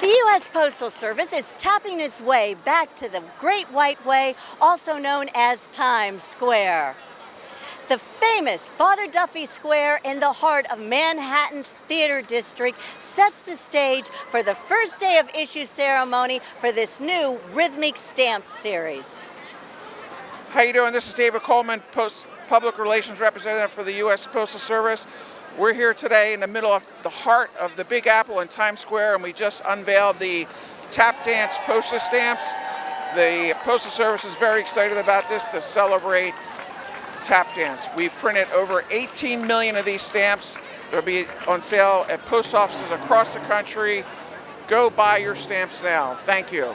The U.S. Postal Service is tapping its way back to the Great White Way, also known as Times Square. The famous Father Duffy Square in the heart of Manhattan's Theater District sets the stage for the first day of issue ceremony for this new Rhythmic Stamps series. How you doing? This is David Coleman, Public Relations Representative for the U.S. Postal Service. We're here today in the middle of the heart of the Big Apple in Times Square, and we just unveiled the Tap Dance postage stamps. The Postal Service is very excited about this to celebrate tap dance. We've printed over 18 million of these stamps. They'll be on sale at post offices across the country. Go buy your stamps now. Thank you.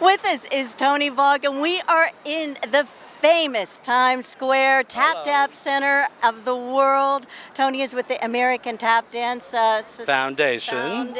With us is Tony Vogt, and we are in the famous Times Square Tap Dance Center of the world. Tony is with the American Tap Dance Foundation.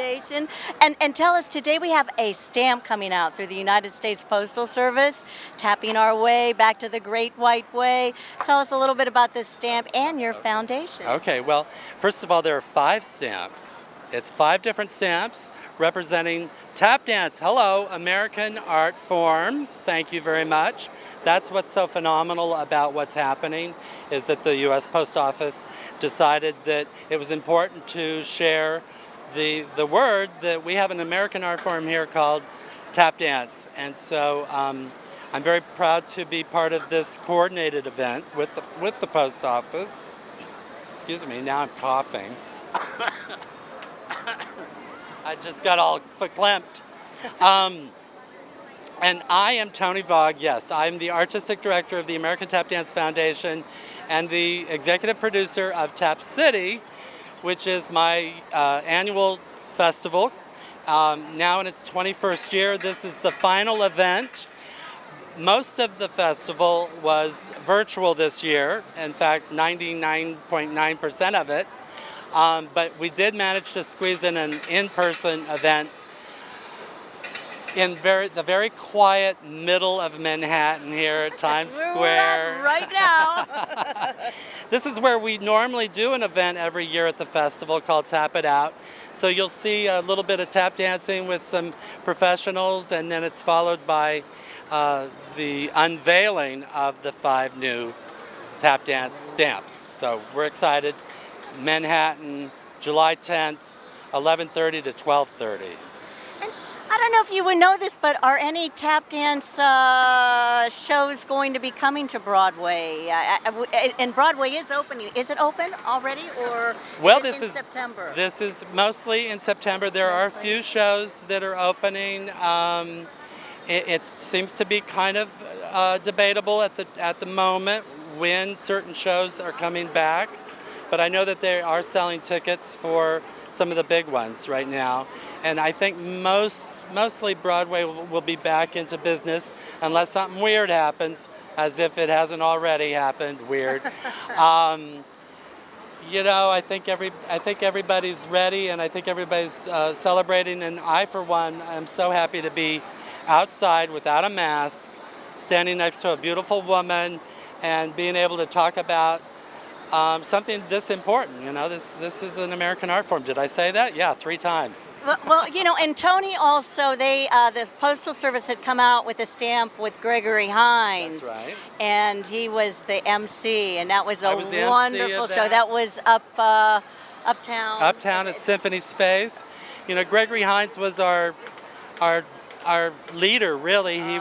And tell us, today we have a stamp coming out through the United States Postal Service, tapping our way back to the Great White Way. Tell us a little bit about this stamp and your foundation. Okay, well, first of all, there are 5 stamps. It's 5 different stamps representing tap dance. Hello, American art form. Thank you very much. That's what's so phenomenal about what's happening, is that the U.S. Post Office decided that it was important to share the word that we have an American art form here called tap dance. And so I'm very proud to be part of this coordinated event with the Post Office. Excuse me, now I'm coughing. I just got all verklempt. And I am Tony Vogt, yes. I'm the Artistic Director of the American Tap Dance Foundation and the Executive Producer of Tap City, which is my annual festival. Now in its 21st year, this is the final event. Most of the festival was virtual this year. In fact, 99.9% of it. But we did manage to squeeze in an in-person event in the very quiet middle of Manhattan here at Times Square. Right now. This is where we normally do an event every year at the festival called Tap It Out. So you'll see a little bit of tap dancing with some professionals, and then it's followed by the unveiling of the 5 new tap dance stamps. So we're excited. Manhattan, July 10th, 11:30 to 12:30. I don't know if you would know this, but are any tap dance shows going to be coming to Broadway? And Broadway is opening. Is it open already, or this is September? This is mostly in September. There are a few shows that are opening. It seems to be kind of debatable at the moment when certain shows are coming back. But I know that they are selling tickets for some of the big ones right now. And I think mostly Broadway will be back into business unless something weird happens, as if it hasn't already happened. Weird. I think everybody's ready, and I think everybody's celebrating. And I, for one, am so happy to be outside without a mask, standing next to a beautiful woman, and being able to talk about something this important. This is an American art form. Did I say that? Yeah, 3 times. Well, and Tony also, the Postal Service had come out with a stamp with Gregory Hines. That's right. And he was the MC, and that was a wonderful show. That. That was uptown. Uptown at Symphony Space. Gregory Hines was our leader, really. He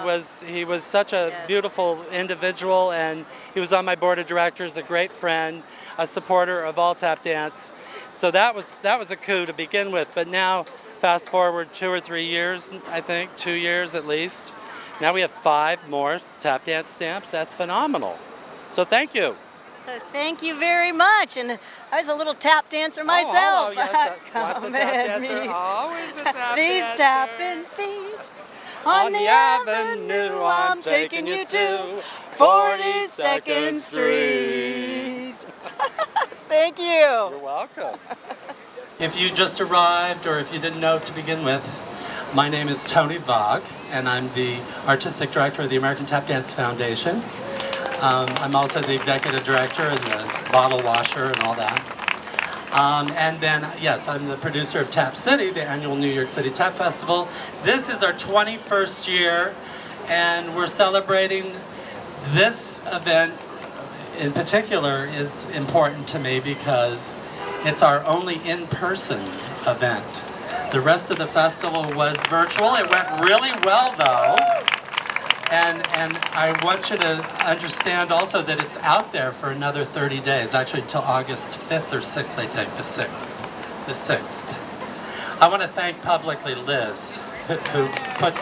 was such a beautiful individual, and he was on my board of directors, a great friend, a supporter of all tap dance. So that was a coup to begin with. But now, fast forward 2 or 3 years, I think, 2 years at least. Now we have 5 more tap dance stamps. That's phenomenal. So thank you. So thank you very much. And I was a little tap dancer myself. Oh, yes. Come What's a tap at dancer? me. Always a tap These dancer. tapping feet on the avenue I'm taking you to 42nd Street. Thank you. You're welcome. If you just arrived, or if you didn't know to begin with, my name is Tony Vogt, and I'm the Artistic Director of the American Tap Dance Foundation. I'm also the Executive Director and the bottle washer and all that. And then, yes, I'm the producer of Tap City, the annual New York City Tap Festival. This is our 21st year, and we're celebrating this event in particular is important to me because it's our only in-person event. The rest of the festival was virtual. It went really well, though. And I want you to understand also that it's out there for another 30 days, actually until August 5th or 6th, I think, the 6th. The 6th. I want to thank publicly Liz, who put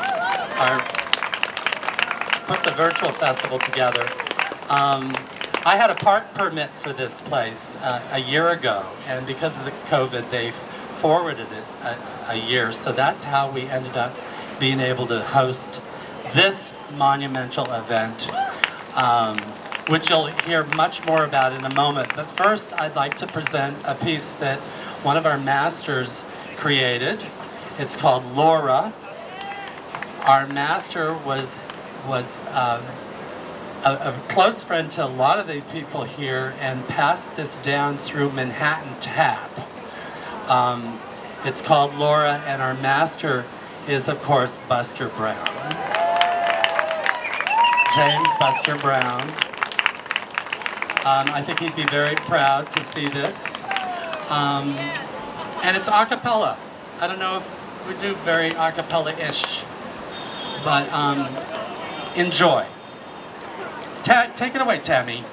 the virtual festival together. I had a park permit for this place a year ago, and because of the COVID, they've forwarded it a year, so that's how we ended up being able to host this monumental event, which you'll hear much more about in a moment. But first, I'd like to present a piece that one of our masters created. It's called Laura. Our master was a close friend to a lot of the people here and passed this down through Manhattan Tap. It's called Laura, and our master is, of course, Buster Brown. James Buster Brown. I think he'd be very proud to see this. And it's a cappella. I don't know if we do very a cappella-ish, but enjoy. Take it away, Tammy.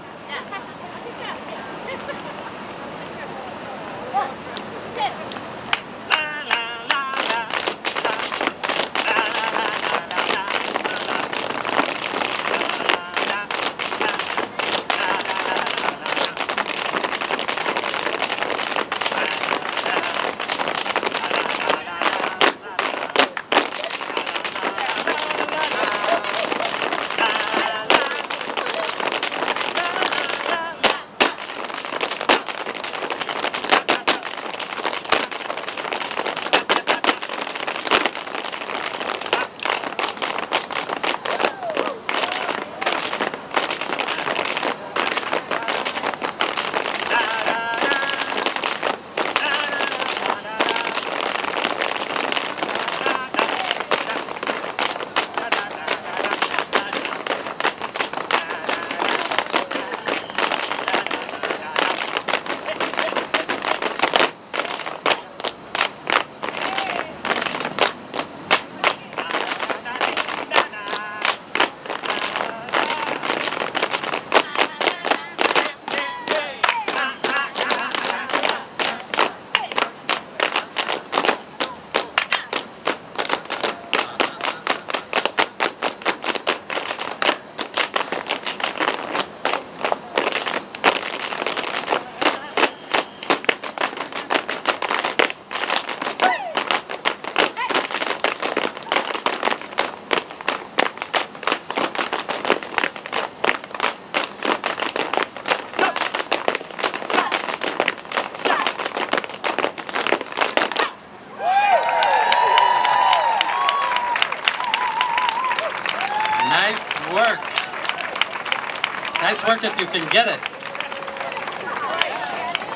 Nice work if you can get it.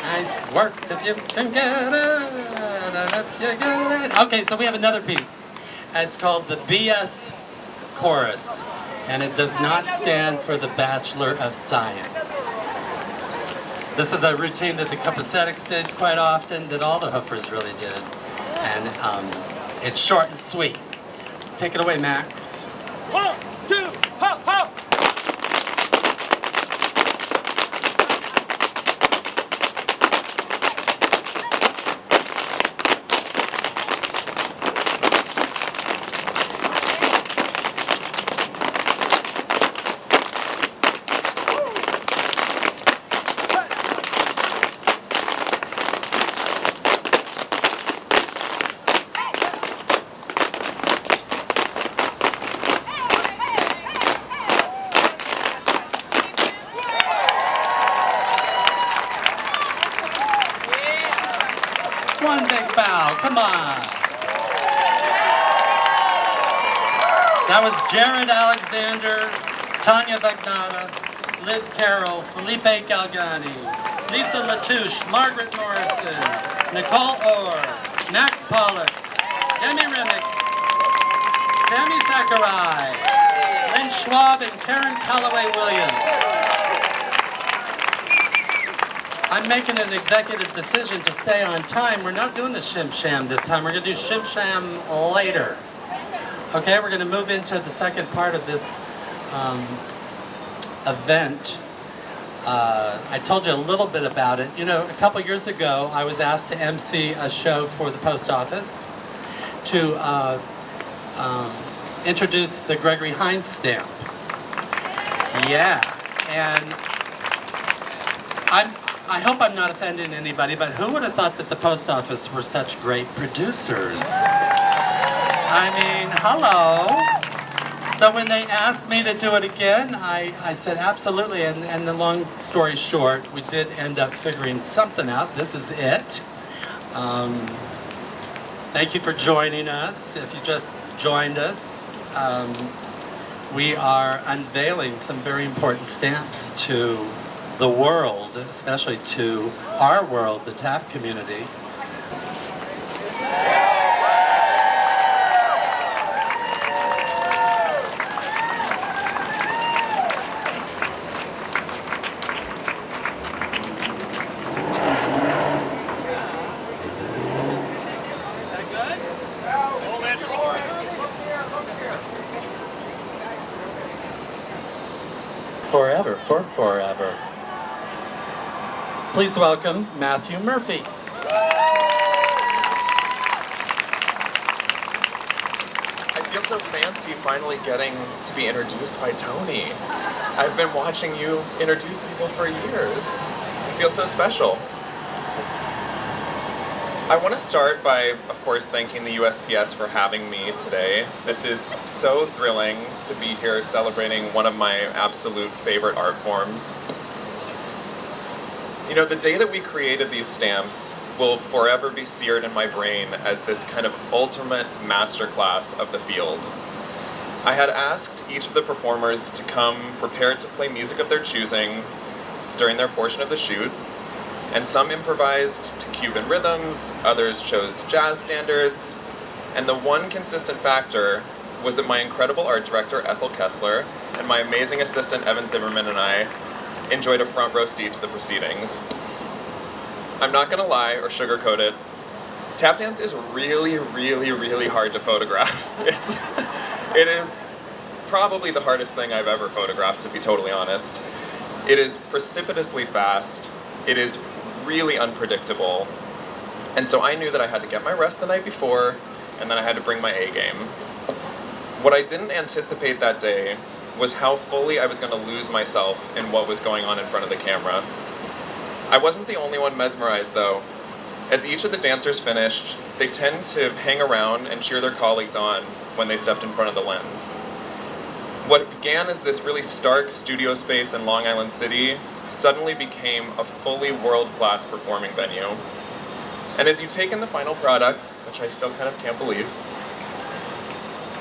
Nice work if you can get it. Okay, so we have another piece. It's called the BS Chorus, and it does not stand for the Bachelor of Science. This is a routine that the Copacetics did quite often, that all the Hoofers really did, and it's short and sweet. Take it away, Max. 1, 2, hop, hop! One big bow, come on. That was Jared Alexander, Tanya Bagnata, Liz Carroll, Felipe Galgani. Lisa Latouche, Margaret Morrison, Nicole Orr, Max Pollock, Demi Remick, Tammy Sakurai, Lynn Schwab, and Karen Calloway Williams. I'm making an executive decision to stay on time. We're not doing the Shim Sham this time. We're going to do Shim Sham later. Okay, we're going to move into the second part of this event. I told you a little bit about it. You know, a couple years ago, I was asked to MC a show for the post office to introduce the Gregory Hines stamp. Yeah, and I hope I'm not offending anybody, but who would have thought that the post office were such great producers? I mean, hello. So when they asked me to do it again, I said absolutely, and the long story short, we did end up figuring something out. This is it. Thank you for joining us. If you just joined us, we are unveiling some very important stamps to the world, especially to our world, the tap community. Forever, for forever. Please welcome Matthew Murphy. I feel so fancy finally getting to be introduced by Tony. I've been watching you introduce people for years. I feel so special. I want to start by, of course, thanking the USPS for having me today. This is so thrilling to be here celebrating one of my absolute favorite art forms. You know, the day that we created these stamps will forever be seared in my brain as this kind of ultimate masterclass of the field. I had asked each of the performers to come prepared to play music of their choosing during their portion of the shoot, and some improvised to Cuban rhythms, others chose jazz standards, and the one consistent factor was that my incredible art director, Ethel Kessler, and my amazing assistant, Evan Zimmerman, and I enjoyed a front row seat to the proceedings. I'm not gonna lie or sugarcoat it. Tap dance is really, really, really hard to photograph. It is probably the hardest thing I've ever photographed, to be totally honest. It is precipitously fast. It is really unpredictable. And so I knew that I had to get my rest the night before, and then I had to bring my A game. What I didn't anticipate that day was how fully I was going to lose myself in what was going on in front of the camera. I wasn't the only one mesmerized, though. As each of the dancers finished, they tend to hang around and cheer their colleagues on when they stepped in front of the lens. What began as this really stark studio space in Long Island City suddenly became a fully world-class performing venue. And as you take in the final product, which I still kind of can't believe,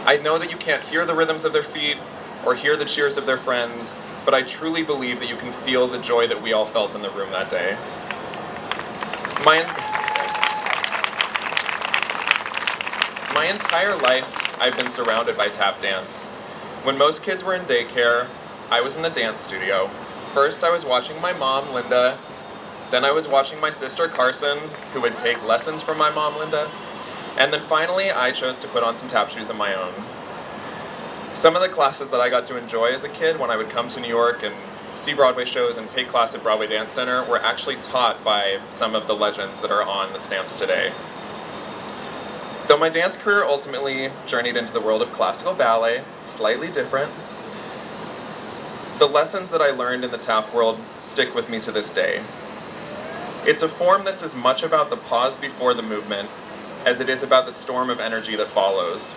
I know that you can't hear the rhythms of their feet or hear the cheers of their friends, but I truly believe that you can feel the joy that we all felt in the room that day. My entire life, I've been surrounded by tap dance. When most kids were in daycare, I was in the dance studio. First, I was watching my mom, Linda. Then I was watching my sister, Carson, who would take lessons from my mom, Linda. And then finally, I chose to put on some tap shoes of my own. Some of the classes that I got to enjoy as a kid when I would come to New York and see Broadway shows and take class at Broadway Dance Center were actually taught by some of the legends that are on the stamps today. Though my dance career ultimately journeyed into the world of classical ballet, slightly different, the lessons that I learned in the tap world stick with me to this day. It's a form that's as much about the pause before the movement as it is about the storm of energy that follows.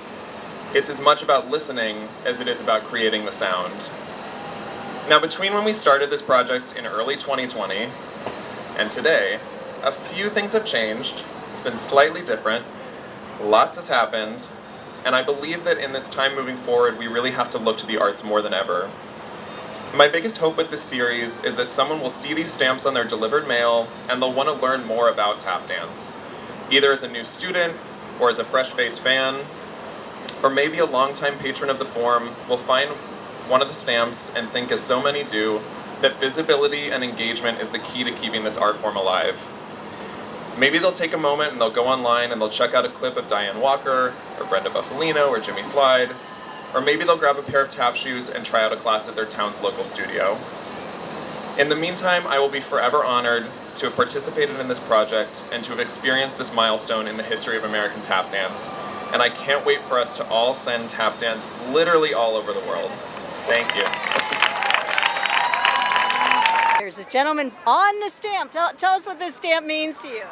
It's as much about listening as it is about creating the sound. Now, between when we started this project in early 2020 and today, a few things have changed. It's been slightly different. Lots has happened. And I believe that in this time moving forward, we really have to look to the arts more than ever. My biggest hope with this series is that someone will see these stamps on their delivered mail and they'll want to learn more about tap dance, either as a new student or as a fresh-faced fan, or maybe a longtime patron of the form will find one of the stamps and think, as so many do, that visibility and engagement is the key to keeping this art form alive. Maybe they'll take a moment and they'll go online and they'll check out a clip of Diane Walker, or Brenda Buffalino, or Jimmy Slide, or maybe they'll grab a pair of tap shoes and try out a class at their town's local studio. In the meantime, I will be forever honored to have participated in this project and to have experienced this milestone in the history of American tap dance. And I can't wait for us to all send tap dance literally all over the world. Thank you. There's a gentleman on the stamp. Tell us what this stamp means to you.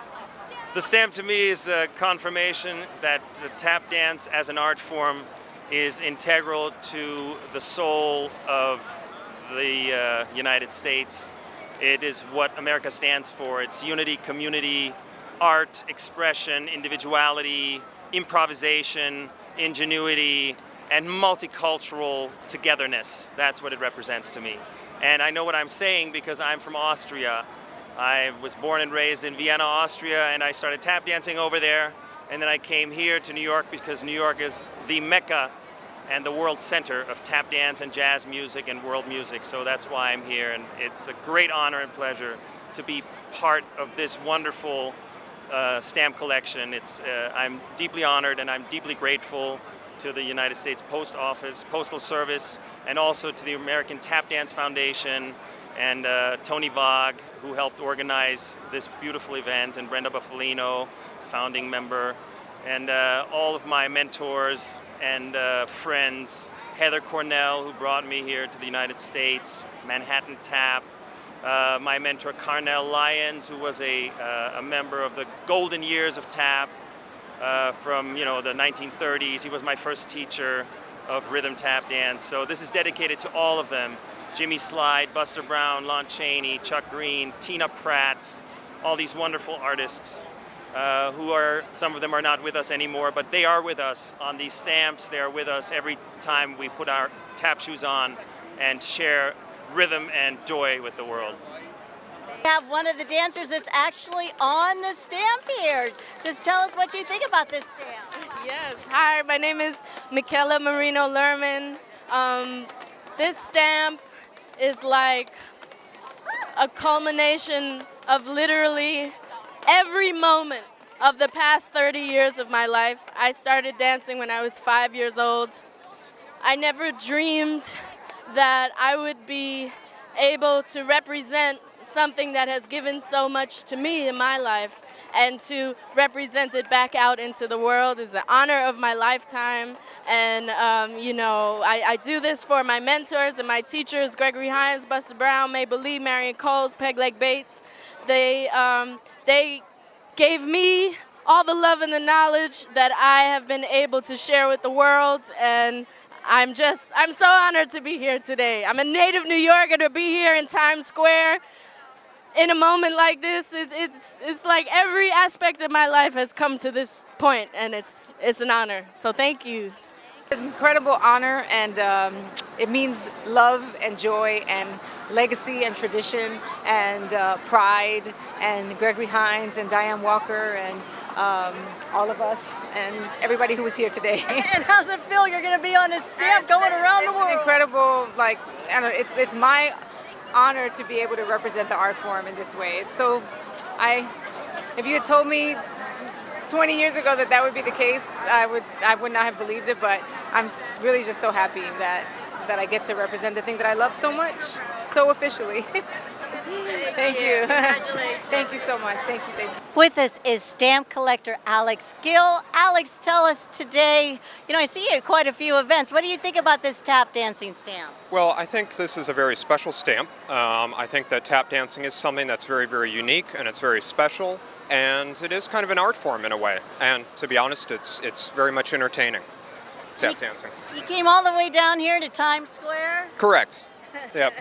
The stamp to me is a confirmation that tap dance as an art form is integral to the soul of the United States. It is what America stands for. It's unity, community, art, expression, individuality, improvisation, ingenuity, and multicultural togetherness. That's what it represents to me. And I know what I'm saying because I'm from Austria. I was born and raised in Vienna, Austria, and I started tap dancing over there. And then I came here to New York because New York is the Mecca and the world center of tap dance and jazz music and world music. So that's why I'm here, and it's a great honor and pleasure to be part of this wonderful stamp collection. I'm deeply honored and I'm deeply grateful to the United States Post Office, Postal Service, and also to the American Tap Dance Foundation and Tony Bogg, who helped organize this beautiful event, and Brenda Buffalino, founding member, and all of my mentors and friends, Heather Cornell, who brought me here to the United States, Manhattan Tap, my mentor Carnell Lyons, who was a member of the golden years of tap from the 1930s. He was my first teacher of rhythm tap dance. So this is dedicated to all of them. Jimmy Slide, Buster Brown, Lon Chaney, Chuck Green, Tina Pratt, all these wonderful artists some of them are not with us anymore, but they are with us on these stamps. They are with us every time we put our tap shoes on and share rhythm and joy with the world. We have one of the dancers that's actually on the stamp here. Just tell us what you think about this stamp. Yes, hi, my name is Michaela Marino Lerman. This stamp is like a culmination of literally every moment of the past 30 years of my life. I started dancing when I was 5 years old. I never dreamed that I would be able to represent something that has given so much to me in my life, and to represent it back out into the world is the honor of my lifetime. And I do this for my mentors and my teachers, Gregory Hines, Buster Brown, Mabel Lee, Marion Coles, Peg Leg Bates. They gave me all the love and the knowledge that I have been able to share with the world, and I'm so honored to be here today. I'm a native New Yorker. To be here in Times Square in a moment like this, it's like every aspect of my life has come to this point, and it's an honor. So thank you. Incredible honor, and it means love and joy and legacy and tradition and pride, and Gregory Hines and Diane Walker and all of us and everybody who was here today. And how's it feel? You're going to be on a stamp going around the world. It's incredible. It's my honor to be able to represent the art form in this way. If you had told me 20 years ago that would be the case, I would not have believed it, but I'm really just so happy that I get to represent the thing that I love so much, so officially. Thank you. Congratulations. Thank you so much. Thank you. With us is stamp collector Alex Gill. Alex, tell us today, I see you at quite a few events. What do you think about this tap dancing stamp? Well, I think this is a very special stamp. I think that tap dancing is something that's very, very unique, and it's very special, and it is kind of an art form in a way. And to be honest, it's very much entertaining, tap dancing. You came all the way down here to Times Square? Correct. Yep.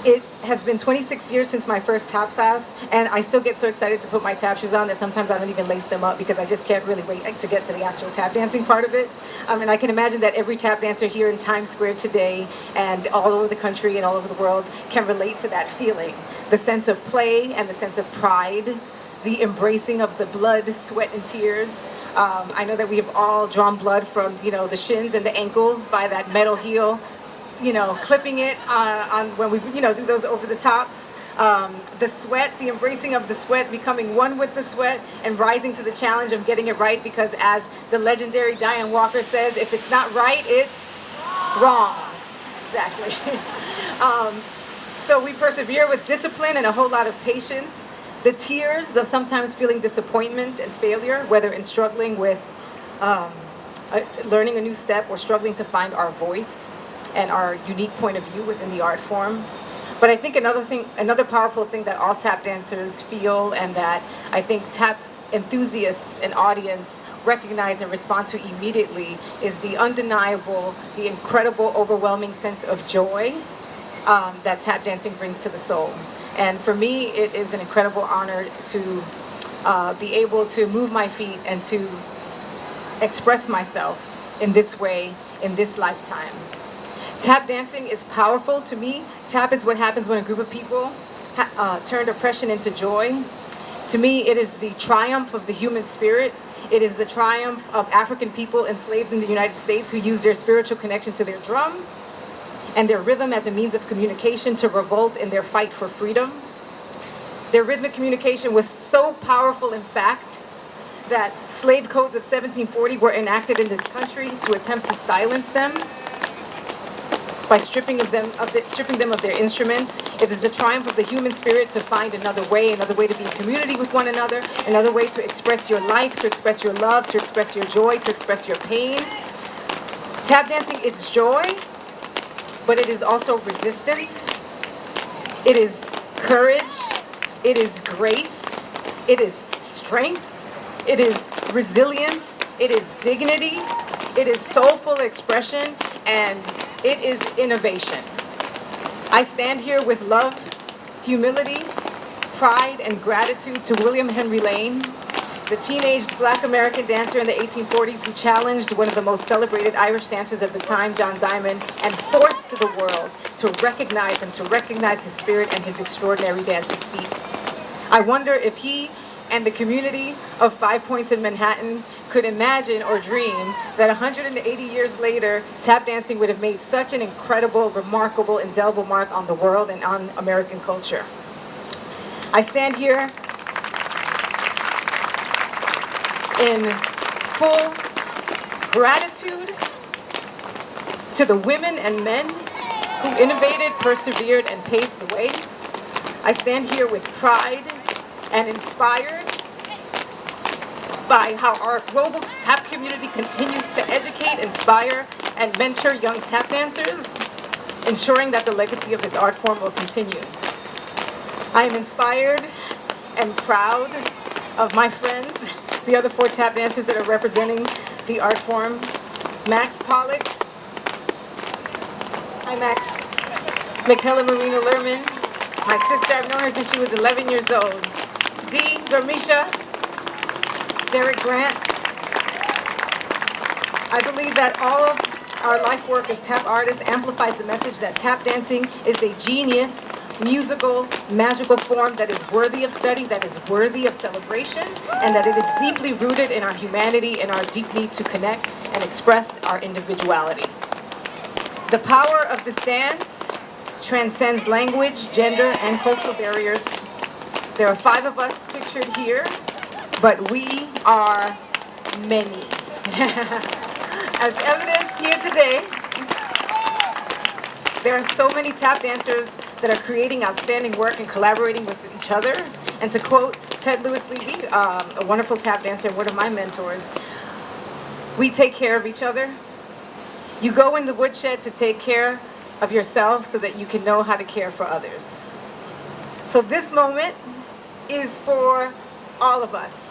It has been 26 years since my first tap class, and I still get so excited to put my tap shoes on that sometimes I don't even lace them up because I just can't really wait to get to the actual tap dancing part of it. And I can imagine that every tap dancer here in Times Square today and all over the country and all over the world can relate to that feeling. The sense of play and the sense of pride, the embracing of the blood, sweat, and tears. I know that we have all drawn blood from, the shins and the ankles by that metal heel, clipping it on when we, do those over the tops. The sweat, the embracing of the sweat, becoming one with the sweat, and rising to the challenge of getting it right, because as the legendary Diane Walker says, if it's not right, it's wrong. Exactly. So we persevere with discipline and a whole lot of patience. The tears of sometimes feeling disappointment and failure, whether in struggling with learning a new step or struggling to find our voice and our unique point of view within the art form. But I think another powerful thing that all tap dancers feel, and that I think tap enthusiasts and audience recognize and respond to immediately, is the undeniable, the incredible, overwhelming sense of joy that tap dancing brings to the soul. And for me, it is an incredible honor to be able to move my feet and to express myself in this way, in this lifetime. Tap dancing is powerful to me. Tap is what happens when a group of people turn oppression into joy. To me, it is the triumph of the human spirit. It is the triumph of African people enslaved in the United States who use their spiritual connection to their drum and their rhythm as a means of communication to revolt in their fight for freedom. Their rhythmic communication was so powerful, in fact, that slave codes of 1740 were enacted in this country to attempt to silence them by stripping them of their instruments. It is the triumph of the human spirit to find another way to be in community with one another, another way to express your life, to express your love, to express your joy, to express your pain. Tap dancing is joy, but it is also resistance. It is courage. It is grace. It is strength. It is resilience. It is dignity. It is soulful expression, and it is innovation. I stand here with love, humility, pride, and gratitude to William Henry Lane, the teenaged Black American dancer in the 1840s who challenged one of the most celebrated Irish dancers of the time, John Diamond, and forced the world to recognize him, to recognize his spirit and his extraordinary dancing feat. I wonder if he and the community of 5 Points in Manhattan could imagine or dream that 180 years later, tap dancing would have made such an incredible, remarkable, indelible mark on the world and on American culture. I stand here in full gratitude to the women and men who innovated, persevered, and paved the way. I stand here with pride and inspired by how our global tap community continues to educate, inspire, and mentor young tap dancers, ensuring that the legacy of this art form will continue. I am inspired and proud of my friends, the other 4 tap dancers that are representing the art form. Max Pollock. Hi, Max. Michaela Marino Lerman, my sister. I've known her since she was 11 years old. Dee Vermisha, Derek Grant. I believe that all of our life work as tap artists amplifies the message that tap dancing is a genius, musical, magical form that is worthy of study, that is worthy of celebration, and that it is deeply rooted in our humanity and our deep need to connect and express our individuality. The power of this dance transcends language, gender, and cultural barriers. There are 5 of us pictured here, but we are many. As evidenced here today, there are so many tap dancers that are creating outstanding work and collaborating with each other. And to quote Ted Lewis-Levy, a wonderful tap dancer and one of my mentors, we take care of each other. You go in the woodshed to take care of yourself so that you can know how to care for others. So this moment is for all of us.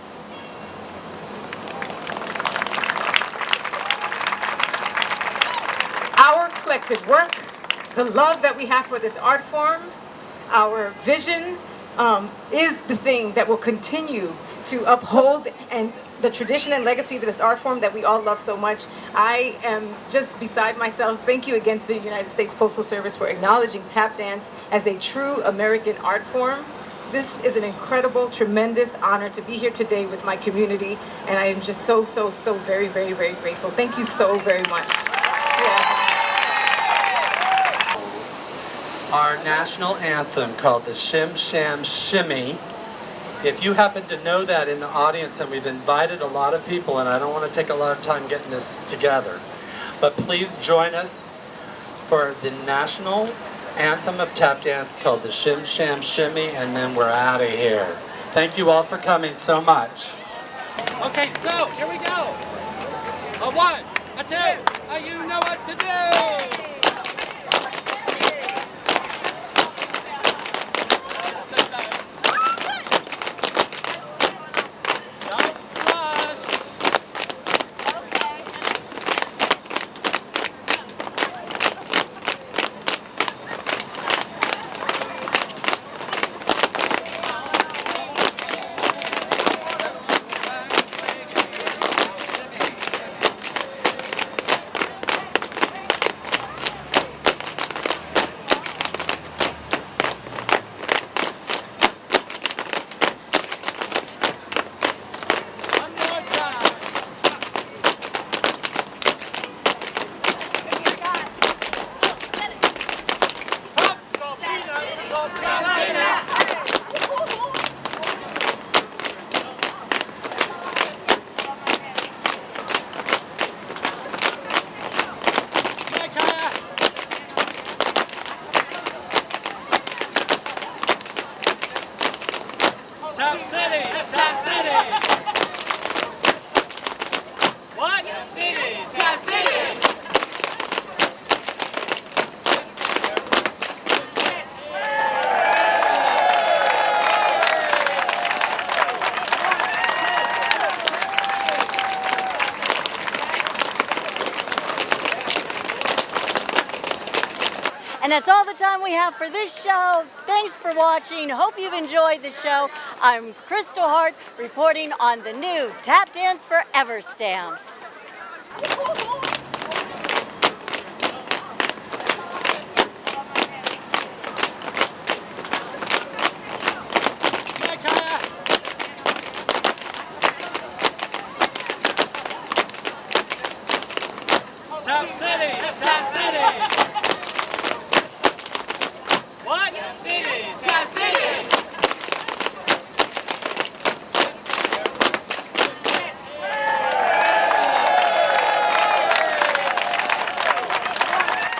Our collective work, the love that we have for this art form, our vision, is the thing that will continue to uphold and the tradition and legacy of this art form that we all love so much. I am just beside myself. Thank you again to the United States Postal Service for acknowledging tap dance as a true American art form. This is an incredible, tremendous honor to be here today with my community, and I am just so very, very, very grateful. Thank you so very much. Yeah. Our national anthem called the Shim Sham Shimmy. If you happen to know that in the audience, and we've invited a lot of people, and I don't want to take a lot of time getting this together, but please join us for the national anthem of tap dance called the Shim Sham Shimmy, and then we're out of here. Thank you all for coming so much. Okay, so here we go. A 1, a 2, you know what to do. Tap City! Tap City! What? Tap City! Tap City! And that's all the time we have for this show. Thanks for watching. Hope you've enjoyed the show. I'm Kristal Hart reporting on the new Tap Dance Forever stamps.